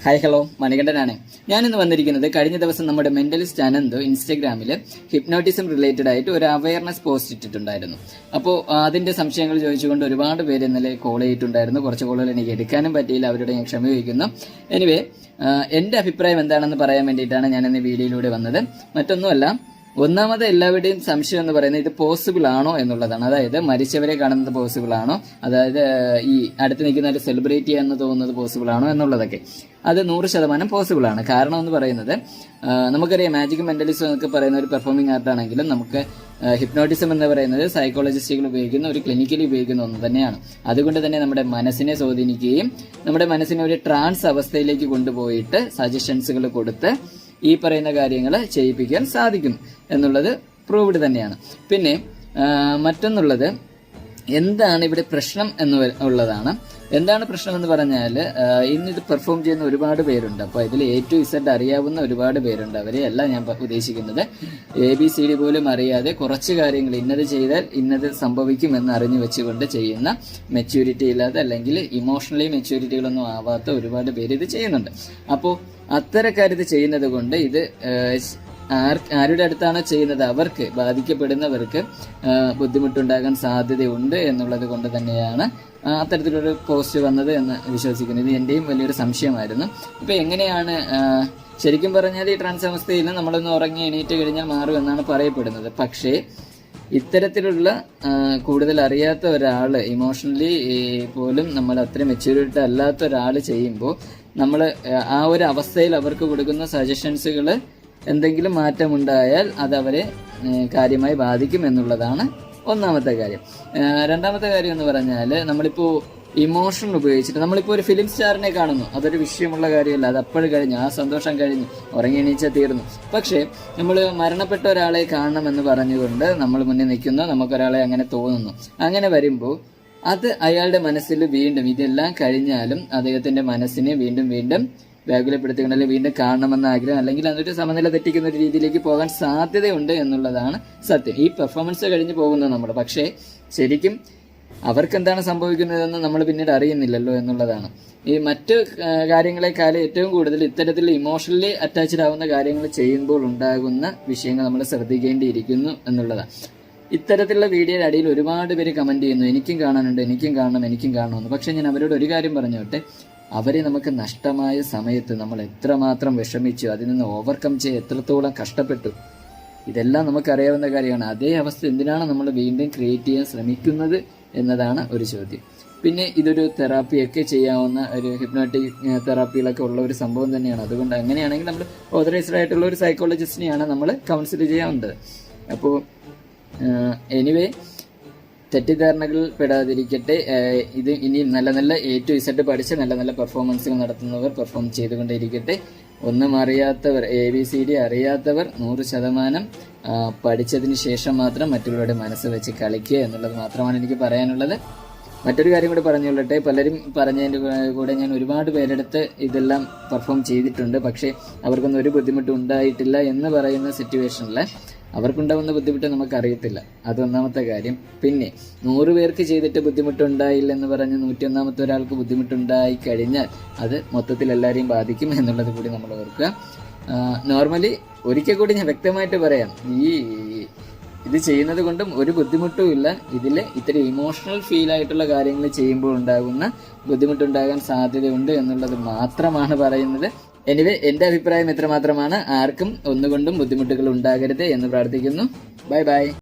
Hi hello, മണികണ്ഠനാണ്. ഞാനിന്ന് വന്നിരിക്കുന്നത് കഴിഞ്ഞ ദിവസം നമ്മുടെ മെന്റലിസ്റ്റ് അനന്ത് ഇൻസ്റ്റഗ്രാമിൽ ഹിപ്നോട്ടിസം റിലേറ്റഡ് ആയിട്ട് ഒരു അവയർനെസ് പോസ്റ്റ് ഇട്ടിട്ടുണ്ടായിരുന്നു. അപ്പോൾ അതിന്റെ സംശയങ്ങൾ ചോദിച്ചുകൊണ്ട് ഒരുപാട് പേര് ഇന്നലെ കോൾ ചെയ്തിട്ടുണ്ടായിരുന്നു. കുറച്ച് കോളുകൾ എനിക്ക് എടുക്കാനും പറ്റിയില്ല, അവരോട് ഞാൻ ക്ഷമ ചോദിക്കുന്നു. എനിവേ, എന്റെ അഭിപ്രായം എന്താണെന്ന് പറയാൻ വേണ്ടിയിട്ടാണ് ഞാൻ ഇന്ന് വീഡിയോയിലൂടെ വന്നത്. മറ്റൊന്നുമല്ല, ഒന്നാമത് എല്ലാവരുടെയും സംശയം എന്ന് പറയുന്നത് ഇത് പോസിബിൾ ആണോ എന്നുള്ളതാണ്. അതായത് മരിച്ചവരെ കാണുന്നത് പോസിബിൾ ആണോ, അതായത് ഈ അടുത്ത് നിൽക്കുന്ന ഒരു സെലിബ്രേറ്റ് ചെയ്യാന്ന് തോന്നുന്നത് പോസിബിൾ ആണോ എന്നുള്ളതൊക്കെ. അത് 100% പോസിബിൾ ആണ്. കാരണം എന്ന് പറയുന്നത്, നമുക്കറിയാം മാജിക് മെന്റലിസം എന്നൊക്കെ പറയുന്ന ഒരു പെർഫോമിംഗ് ആർട്ട് ആണെങ്കിലും നമുക്ക് ഹിപ്നോട്ടിസം എന്ന് പറയുന്നത് സൈക്കോളജിസ്റ്റുകൾ ഉപയോഗിക്കുന്ന ഒരു ക്ലിനിക്കലി ഉപയോഗിക്കുന്ന ഒന്ന് തന്നെയാണ്. അതുകൊണ്ട് തന്നെ നമ്മുടെ മനസ്സിനെ സ്വാധീനിക്കുകയും നമ്മുടെ മനസ്സിനെ ഒരു ട്രാൻസ് അവസ്ഥയിലേക്ക് കൊണ്ടുപോയിട്ട് സജഷൻസുകൾ കൊടുത്ത് ഈ പറയുന്ന കാര്യങ്ങൾ ചെയ്യിപ്പിക്കാൻ സാധിക്കും എന്നുള്ളത് പ്രൂവ്ഡ് തന്നെയാണ്. പിന്നെ മറ്റൊന്നുള്ളത്, എന്താണ് ഇവിടെ പ്രശ്നം എന്നുള്ളതാണ്. എന്താണ് പ്രശ്നം എന്ന് പറഞ്ഞാൽ, ഇന്നിത് പെർഫോം ചെയ്യുന്ന ഒരുപാട് പേരുണ്ട്. അപ്പോൾ ഇതിൽ A to Z അറിയാവുന്ന ഒരുപാട് പേരുണ്ട്. അവരെയല്ല ഞാൻ ഉദ്ദേശിക്കുന്നത്. ABCD പോലും അറിയാതെ കുറച്ച് കാര്യങ്ങൾ ഇന്നത് ചെയ്താൽ ഇന്നത് സംഭവിക്കും എന്ന് അറിഞ്ഞു വെച്ചുകൊണ്ട് ചെയ്യുന്ന മെച്യൂരിറ്റി ഇല്ലാതെ അല്ലെങ്കിൽ ഇമോഷണലി മെച്യൂരിറ്റികളൊന്നും ആവാത്ത ഒരുപാട് പേര് ഇത് ചെയ്യുന്നുണ്ട്. അപ്പോൾ അത്തരക്കാരിത് ചെയ്യുന്നത് കൊണ്ട് ഇത് ആരുടെ അടുത്താണോ ചെയ്യുന്നത് അവർക്ക്, ബാധിക്കപ്പെടുന്നവർക്ക് ബുദ്ധിമുട്ടുണ്ടാകാൻ സാധ്യതയുണ്ട് എന്നുള്ളത് കൊണ്ട് തന്നെയാണ് അത്തരത്തിലൊരു പോസ്റ്റ് വന്നത് എന്ന് വിശ്വസിക്കുന്നത്. ഇത് എന്റെയും വലിയൊരു സംശയമായിരുന്നു. ഇപ്പൊ എങ്ങനെയാണ്, ശരിക്കും പറഞ്ഞാൽ ഈ ട്രാൻസ് അവസ്ഥയിൽ നമ്മളൊന്ന് ഉറങ്ങി എണീറ്റ് കഴിഞ്ഞാൽ മാറും എന്നാണ് പറയപ്പെടുന്നത്. പക്ഷേ ഇത്തരത്തിലുള്ള കൂടുതൽ അറിയാത്ത ഒരാൾ, ഇമോഷണലി പോലും നമ്മൾ അത്ര മെച്യൂരിറ്റി അല്ലാത്ത ഒരാൾ ചെയ്യുമ്പോൾ നമ്മൾ ആ ഒരു അവസ്ഥയിൽ അവർക്ക് കൊടുക്കുന്ന സജഷൻസുകൾ എന്തെങ്കിലും മാറ്റമുണ്ടായാൽ അത് അവരെ കാര്യമായി ബാധിക്കും എന്നുള്ളതാണ് ഒന്നാമത്തെ കാര്യം. രണ്ടാമത്തെ കാര്യം എന്ന് പറഞ്ഞാൽ, നമ്മളിപ്പോൾ ഇമോഷൻ ഉപയോഗിച്ചിട്ട് നമ്മളിപ്പോൾ ഒരു ഫിലിം സ്റ്റാറിനെ കാണുന്നു, അതൊരു വിഷയമുള്ള കാര്യമല്ല. അത് അപ്പോഴും കഴിഞ്ഞു, ആ സന്തോഷം കഴിഞ്ഞു, ഉറങ്ങി എണീച്ചാൽ തീർന്നു. പക്ഷേ നമ്മൾ മരണപ്പെട്ട ഒരാളെ കാണണമെന്ന് പറഞ്ഞുകൊണ്ട് നമ്മൾ മുന്നിൽ നിൽക്കുന്നു, നമുക്കൊരാളെ അങ്ങനെ തോന്നുന്നു. അങ്ങനെ വരുമ്പോൾ അത് അയാളുടെ മനസ്സിൽ വീണ്ടും, ഇതെല്ലാം കഴിഞ്ഞാലും അദ്ദേഹത്തിന്റെ മനസ്സിനെ വീണ്ടും വീണ്ടും വ്യാകുലപ്പെടുത്തിക്കൊണ്ട് അല്ലെങ്കിൽ വീണ്ടും കാണണമെന്ന ആഗ്രഹം, അല്ലെങ്കിൽ അതൊരു സമനില തെറ്റിക്കുന്ന ഒരു രീതിയിലേക്ക് പോകാൻ സാധ്യതയുണ്ട് എന്നുള്ളതാണ് സത്യം. ഈ പെർഫോമൻസ് കഴിഞ്ഞ് പോകുന്നത് നമ്മൾ, പക്ഷേ ശരിക്കും അവർക്ക് എന്താണ് സംഭവിക്കുന്നതെന്ന് നമ്മൾ പിന്നീട് അറിയുന്നില്ലല്ലോ എന്നുള്ളതാണ്. ഈ മറ്റു കാര്യങ്ങളെക്കാളും ഏറ്റവും കൂടുതൽ ഇത്തരത്തിൽ ഇമോഷണലി അറ്റാച്ച്ഡ് ആവുന്ന കാര്യങ്ങൾ ചെയ്യുമ്പോൾ ഉണ്ടാകുന്ന വിഷയങ്ങൾ നമ്മൾ ശ്രദ്ധിക്കേണ്ടിയിരിക്കുന്നു എന്നുള്ളതാണ്. ഇത്തരത്തിലുള്ള വീഡിയോയുടെ അടിയിൽ ഒരുപാട് പേര് കമന്റ് ചെയ്യുന്നു, എനിക്കും കാണാനുണ്ട്, എനിക്കും കാണണമെന്ന്. പക്ഷെ ഞാൻ അവരോട് ഒരു കാര്യം പറഞ്ഞോട്ടെ, അവരെ നമുക്ക് നഷ്ടമായ സമയത്ത് നമ്മൾ എത്രമാത്രം വിഷമിച്ചു, അതിൽ നിന്ന് ഓവർകം ചെയ്ത് എത്രത്തോളം കഷ്ടപ്പെട്ടു, ഇതെല്ലാം നമുക്കറിയാവുന്ന കാര്യമാണ്. അതേ അവസ്ഥ എന്തിനാണ് നമ്മൾ വീണ്ടും ക്രിയേറ്റ് ചെയ്യാൻ ശ്രമിക്കുന്നത് എന്നതാണ് ഒരു ചോദ്യം. പിന്നെ ഇതൊരു തെറാപ്പിയൊക്കെ ചെയ്യാവുന്ന ഒരു ഹിപ്നോട്ടിക് തെറാപ്പികളൊക്കെ ഉള്ള ഒരു സംഭവം തന്നെയാണ്. അതുകൊണ്ട് അങ്ങനെയാണെങ്കിൽ നമ്മൾ ഓതറൈസ്ഡ് ആയിട്ടുള്ള ഒരു സൈക്കോളജിസ്റ്റിനെയാണ് നമ്മൾ കൗൺസിൽ ചെയ്യാവുന്നത്. അപ്പോൾ എനിവേ, തെറ്റിദ്ധാരണകൾ പെടാതിരിക്കട്ടെ. ഇത് ഇനി നല്ല നല്ല A to Z പഠിച്ച് നല്ല നല്ല പെർഫോമൻസുകൾ നടത്തുന്നവർ പെർഫോം ചെയ്തുകൊണ്ടേയിരിക്കട്ടെ. ഒന്നും അറിയാത്തവർ, ABCD അറിയാത്തവർ 100% പഠിച്ചതിന് ശേഷം മാത്രം മറ്റുള്ളവരുടെ മനസ്സ് വെച്ച് കളിക്കുക എന്നുള്ളത് മാത്രമാണ് എനിക്ക് പറയാനുള്ളത്. മറ്റൊരു കാര്യം കൂടി പറഞ്ഞുകൊള്ളട്ടെ, പലരും പറഞ്ഞതിൻ്റെ കൂടെ ഞാൻ ഒരുപാട് പേരെടുത്ത് ഇതെല്ലാം പെർഫോം ചെയ്തിട്ടുണ്ട്. പക്ഷേ അവർക്കൊന്നും ഒരു ബുദ്ധിമുട്ടും ഉണ്ടായിട്ടില്ല എന്ന് പറയുന്ന സിറ്റുവേഷനിൽ അവർക്കുണ്ടാവുന്ന ബുദ്ധിമുട്ട് നമുക്കറിയത്തില്ല. അത് ഒന്നാമത്തെ കാര്യം. പിന്നെ 100 പേർക്ക് ചെയ്തിട്ട് ബുദ്ധിമുട്ടുണ്ടായില്ല എന്ന് പറഞ്ഞ് 101ാമത്തെ ഒരാൾക്ക് ബുദ്ധിമുട്ടുണ്ടായി കഴിഞ്ഞാൽ അത് മൊത്തത്തിൽ എല്ലാവരെയും ബാധിക്കും എന്നുള്ളത് കൂടി നമ്മൾ ഓർക്കുക. നോർമലി ഒരിക്കൽ കൂടി ഞാൻ വ്യക്തമായിട്ട് പറയാം, ഇത് ചെയ്യുന്നത് കൊണ്ടും ഒരു ബുദ്ധിമുട്ടും ഇല്ല. ഇതിൽ ഇത്തിരി ഇമോഷണൽ ഫീൽ ആയിട്ടുള്ള കാര്യങ്ങൾ ചെയ്യുമ്പോൾ ഉണ്ടാകുന്ന ബുദ്ധിമുട്ടുണ്ടാകാൻ സാധ്യതയുണ്ട് എന്നുള്ളത് മാത്രമാണ് പറയുന്നത്. എനിവേ, എന്റെ അഭിപ്രായം എത്രമാത്രമാണ്. ആർക്കും ഒന്നുകൊണ്ടും ബുദ്ധിമുട്ടുകൾ ഉണ്ടാകരുത് എന്ന് പ്രാർത്ഥിക്കുന്നു. Bye bye.